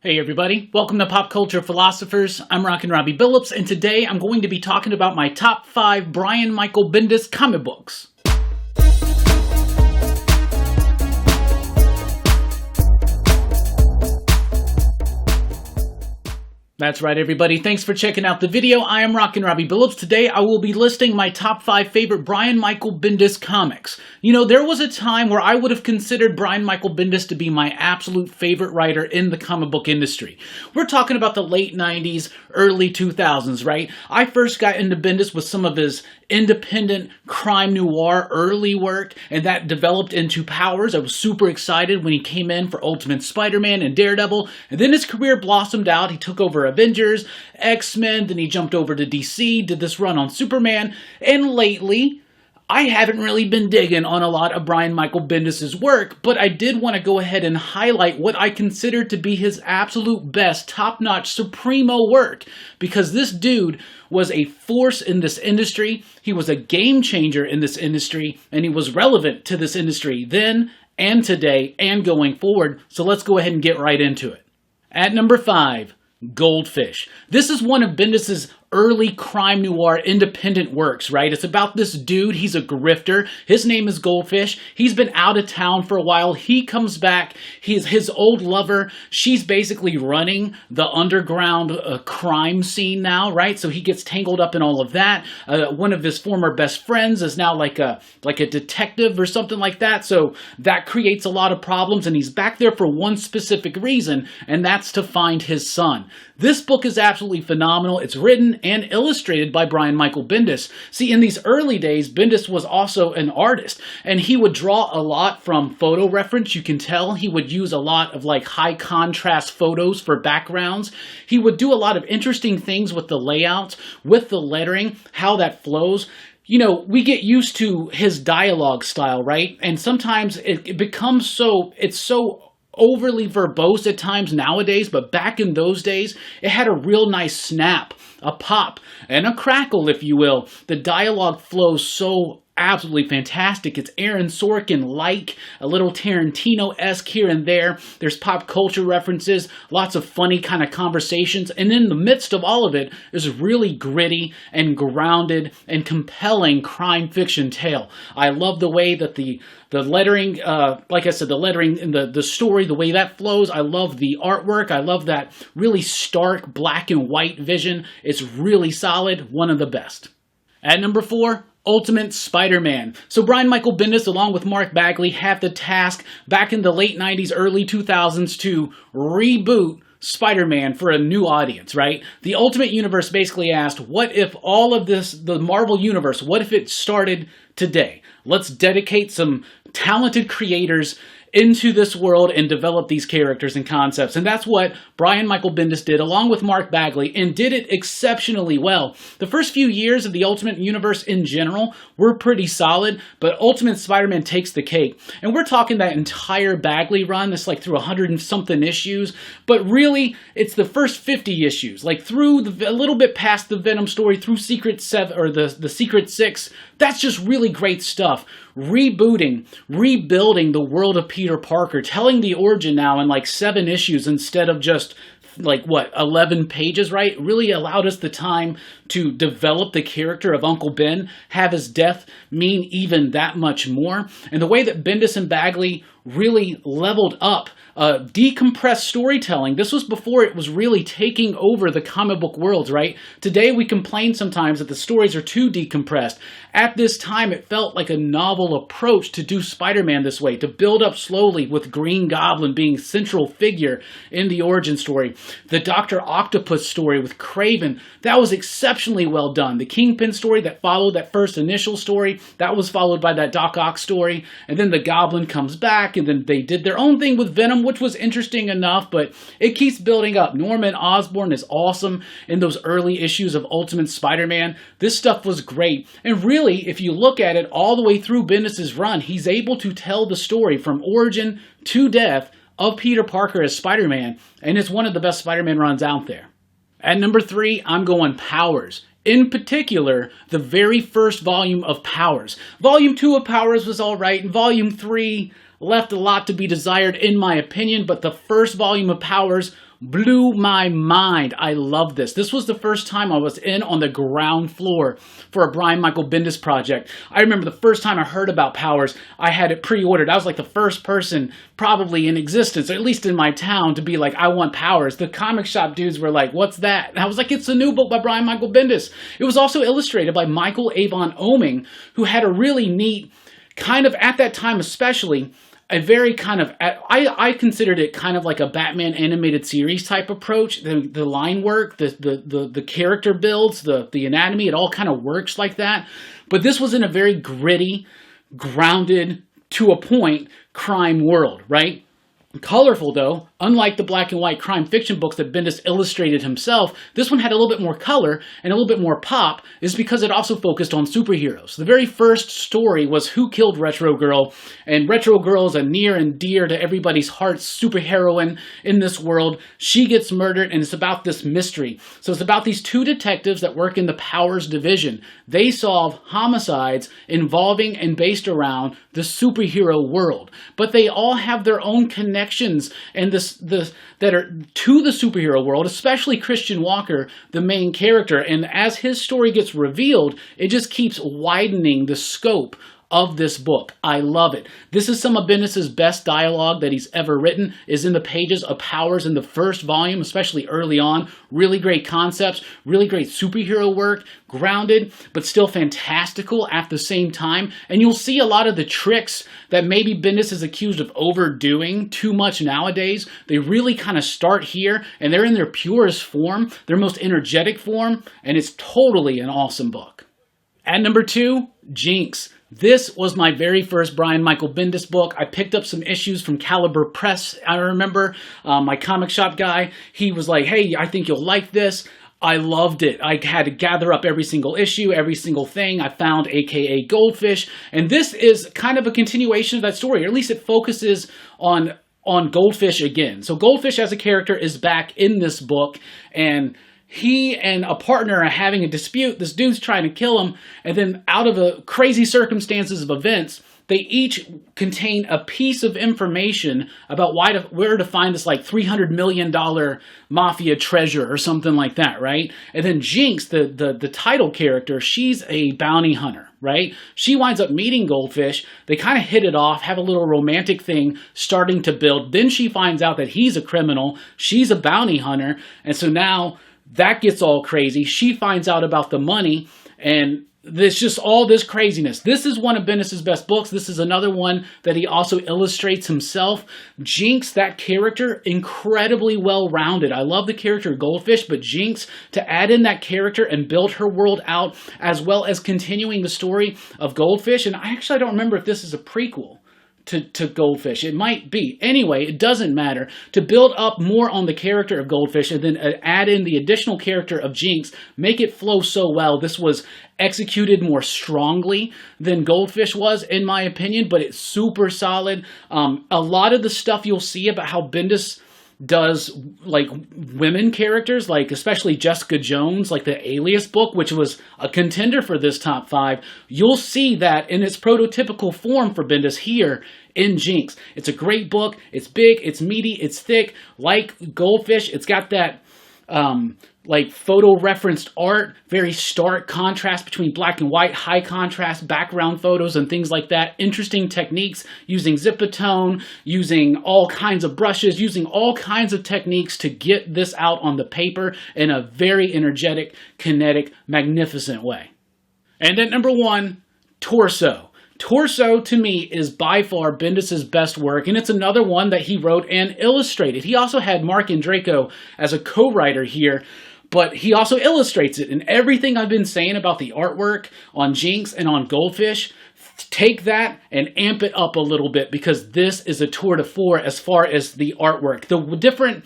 Hey everybody, welcome to Pop Culture Philosophers. I'm Rockin Robbie Billups, and today I'm going to be talking about my top 5 Brian Michael Bendis comic books. That's right, everybody. Thanks for checking out the video. I am Rockin Robbie Billups. Today, I will be listing my top 5 favorite Brian Michael Bendis comics. You know, there was a time where I would have considered Brian Michael Bendis to be my absolute favorite writer in the comic book industry. We're talking about the late 90s, early 2000s, right? I first got into Bendis with some of his independent crime noir early work, and that developed into Powers. I was super excited when he came in for Ultimate Spider-Man and Daredevil, and then his career blossomed out. He took over Avengers, X-Men, then he jumped over to DC, did this run on Superman, and lately, I haven't really been digging on a lot of Brian Michael Bendis' work, but I did want to go ahead and highlight what I consider to be his absolute best, top-notch, supremo work, because this dude was a force in this industry, he was a game changer in this industry, and he was relevant to this industry then and today and going forward, so let's go ahead and get right into it. At number 5, Goldfish. This is one of Bendis' early crime noir independent works, right? It's about this dude, he's a grifter, his name is Goldfish, he's been out of town for a while, he comes back, his old lover, she's basically running the underground crime scene now, right? So he gets tangled up in all of that. One of his former best friends is now like a detective or something like that, so that creates a lot of problems, and he's back there for one specific reason, and that's to find his son. This book is absolutely phenomenal. It's written and illustrated by Brian Michael Bendis. See, in these early days, Bendis was also an artist, and he would draw a lot from photo reference. You can tell he would use a lot of like high contrast photos for backgrounds. He would do a lot of interesting things with the layouts, with the lettering, how that flows. You know, we get used to his dialogue style, right? And sometimes it becomes so overly verbose at times nowadays, but back in those days, it had a real nice snap, a pop, and a crackle, if you will. The dialogue flows so absolutely fantastic. It's Aaron Sorkin-like, a little Tarantino-esque here and there. There's pop culture references, lots of funny kind of conversations, and in the midst of all of it is a really gritty and grounded and compelling crime fiction tale. I love the way that the lettering, like I said, the lettering in the story, the way that flows. I love the artwork. I love that really stark black and white vision. It's really solid, one of the best. At number 4, Ultimate Spider-Man. So Brian Michael Bendis, along with Mark Bagley, have the task back in the late 90s, early 2000s to reboot Spider-Man for a new audience, right? The Ultimate Universe basically asked, what if all of this, the Marvel Universe, what if it started today? Let's dedicate some talented creators into this world and develop these characters and concepts. And that's what Brian Michael Bendis did, along with Mark Bagley, and did it exceptionally well. The first few years of the Ultimate Universe in general were pretty solid, but Ultimate Spider-Man takes the cake. And we're talking that entire Bagley run, it's like through 100 and something issues, but really, it's the first 50 issues, like through a little bit past the Venom story, through Secret 7, or the Secret 6, that's just really great stuff. Rebooting, rebuilding the world of Peter Parker, telling the origin now in like 7 issues instead of just like 11 pages, right? Really allowed us the time to develop the character of Uncle Ben, have his death mean even that much more. And the way that Bendis and Bagley really leveled up decompressed storytelling. This was before it was really taking over the comic book worlds, right? Today we complain sometimes that the stories are too decompressed. At this time, it felt like a novel approach to do Spider-Man this way, to build up slowly with Green Goblin being central figure in the origin story. The Dr. Octopus story with Kraven, that was exceptionally well done. The Kingpin story that followed that first initial story, that was followed by that Doc Ock story, and then the Goblin comes back, and then they did their own thing with Venom, which was interesting enough, but it keeps building up. Norman Osborn is awesome in those early issues of Ultimate Spider-Man. This stuff was great, and really, if you look at it all the way through Bendis' run, he's able to tell the story from origin to death of Peter Parker as Spider-Man, and it's one of the best Spider-Man runs out there. At number 3, I'm going Powers. In particular, the very first volume of Powers. Volume 2 of Powers was alright, and Volume 3 left a lot to be desired in my opinion, but the first volume of Powers blew my mind. I love this. This was the first time I was in on the ground floor for a Brian Michael Bendis project. I remember the first time I heard about Powers, I had it pre-ordered. I was like the first person probably in existence, or at least in my town, to be like, I want Powers. The comic shop dudes were like, what's that? And I was like, it's a new book by Brian Michael Bendis. It was also illustrated by Michael Avon Oeming, who had a really neat, kind of at that time especially, a very kind of, I considered it kind of like a Batman animated series type approach. The line work, the character builds, the anatomy, it all kind of works like that. But this was in a very gritty, grounded, to a point, crime world, right? Colorful, though. Unlike the black and white crime fiction books that Bendis illustrated himself, this one had a little bit more color and a little bit more pop, is because it also focused on superheroes. The very first story was Who Killed Retro Girl, and Retro Girl is a near and dear to everybody's heart superheroine in this world. She gets murdered, and it's about this mystery. So it's about these two detectives that work in the Powers division. They solve homicides involving and based around the superhero world. But they all have their own connections and that are to the superhero world, especially Christian Walker, the main character. And as his story gets revealed, it just keeps widening the scope of this book. I love it. This is some of Bendis's best dialogue that he's ever written, is in the pages of Powers in the first volume, especially early on. Really great concepts, really great superhero work, grounded, but still fantastical at the same time. And you'll see a lot of the tricks that maybe Bendis is accused of overdoing too much nowadays. They really kind of start here, and they're in their purest form, their most energetic form, and it's totally an awesome book. At number 2, Jinx. This was my very first Brian Michael Bendis book. I picked up some issues from Caliber Press. I remember my comic shop guy, he was like, hey, I think you'll like this. I loved it. I had to gather up every single issue, every single thing I found, aka Goldfish. And this is kind of a continuation of that story, or at least it focuses on Goldfish again. So Goldfish as a character is back in this book, and he and a partner are having a dispute. This dude's trying to kill him, and then out of the crazy circumstances of events, they each contain a piece of information about where to find this like $300 million mafia treasure or something like that, right? And then Jinx, the title character, she's a bounty hunter, right? She winds up meeting Goldfish. They kind of hit it off, have a little romantic thing starting to build. Then she finds out that he's a criminal. She's a bounty hunter. And so now that gets all crazy. She finds out about the money, and there's just all this craziness. This is one of Bendis' best books. This is another one that he also illustrates himself. Jinx, that character, incredibly well-rounded. I love the character of Goldfish, but Jinx, to add in that character and build her world out, as well as continuing the story of Goldfish, and I don't remember if this is a prequel to Goldfish. It might be. Anyway, it doesn't matter. To build up more on the character of Goldfish and then add in the additional character of Jinx, make it flow so well. This was executed more strongly than Goldfish was, in my opinion, but it's super solid. A lot of the stuff you'll see about how Bendis does like women characters, like especially Jessica Jones, like the Alias book, which was a contender for this top 5. You'll see that in its prototypical form for Bendis here in Jinx. It's a great book. It's big, it's meaty, it's thick. Like Goldfish, it's got that like photo-referenced art, very stark contrast between black and white, high contrast background photos and things like that. Interesting techniques using zip-a-tone, using all kinds of brushes, using all kinds of techniques to get this out on the paper in a very energetic, kinetic, magnificent way. And at number 1, Torso. Torso, to me, is by far Bendis' best work, and it's another one that he wrote and illustrated. He also had Mark Andreyko as a co-writer here, but he also illustrates it. And everything I've been saying about the artwork on Jinx and on Goldfish, take that and amp it up a little bit, because this is a tour de force as far as the artwork. The different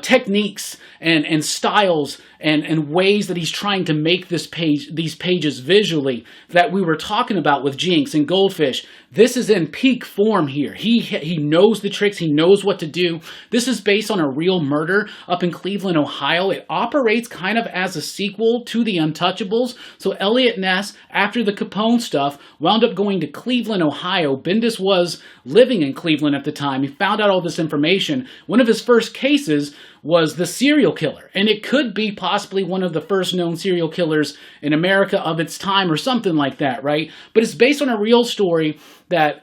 techniques and styles and ways that he's trying to make these pages visually that we were talking about with Jinx and Goldfish. This is in peak form here. He knows the tricks. He knows what to do. This is based on a real murder up in Cleveland, Ohio. It operates kind of as a sequel to The Untouchables. So Elliot Ness, after the Capone stuff, wound up going to Cleveland, Ohio. Bendis was living in Cleveland at the time. He found out all this information. One of his first cases was the serial killer. And it could be possibly one of the first known serial killers in America of its time or something like that, right? But it's based on a real story that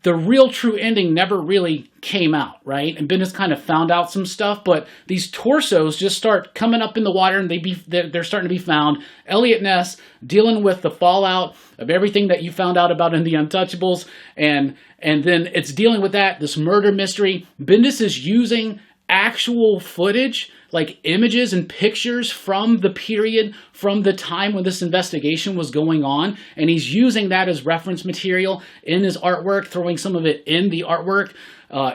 the real true ending never really came out, right? And Bendis kind of found out some stuff, but these torsos just start coming up in the water and they're starting to be found. Elliot Ness dealing with the fallout of everything that you found out about in The Untouchables, and then it's dealing with this murder mystery. Bendis is using actual footage, like images and pictures from the period, from the time when this investigation was going on, and he's using that as reference material in his artwork, throwing some of it in the artwork.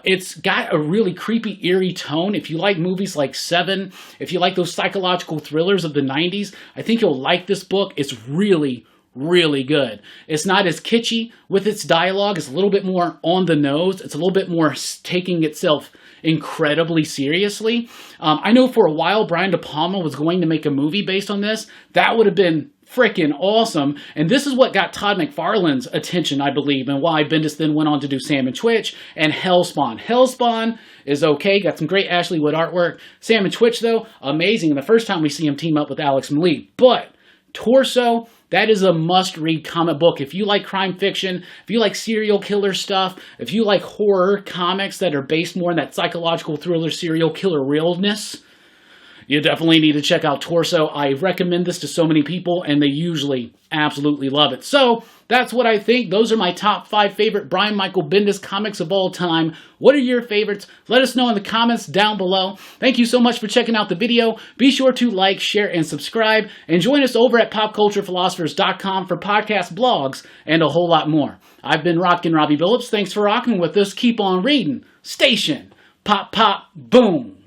It's got a really creepy, eerie tone. If you like movies like Seven, if you like those psychological thrillers of the 90s, I think you'll like this book. It's really, really good. It's not as kitschy with its dialogue. It's a little bit more on the nose. It's a little bit more taking itself incredibly seriously. I know for a while Brian De Palma was going to make a movie based on this. That would have been freaking awesome. And this is what got Todd McFarlane's attention, I believe, and why Bendis then went on to do Sam and Twitch and Hellspawn. Hellspawn is okay, got some great Ashley Wood artwork. Sam and Twitch, though, amazing. And the first time we see him team up with Alex Malik. But Torso, that is a must-read comic book. If you like crime fiction, if you like serial killer stuff, if you like horror comics that are based more in that psychological thriller serial killer realness, you definitely need to check out Torso. I recommend this to so many people, and they usually absolutely love it. So, that's what I think. Those are my top 5 favorite Brian Michael Bendis comics of all time. What are your favorites? Let us know in the comments down below. Thank you so much for checking out the video. Be sure to like, share, and subscribe. And join us over at popculturephilosophers.com for podcasts, blogs, and a whole lot more. I've been Rockin Robbie Billups. Thanks for rocking with us. Keep on reading. Station. Pop, pop, boom.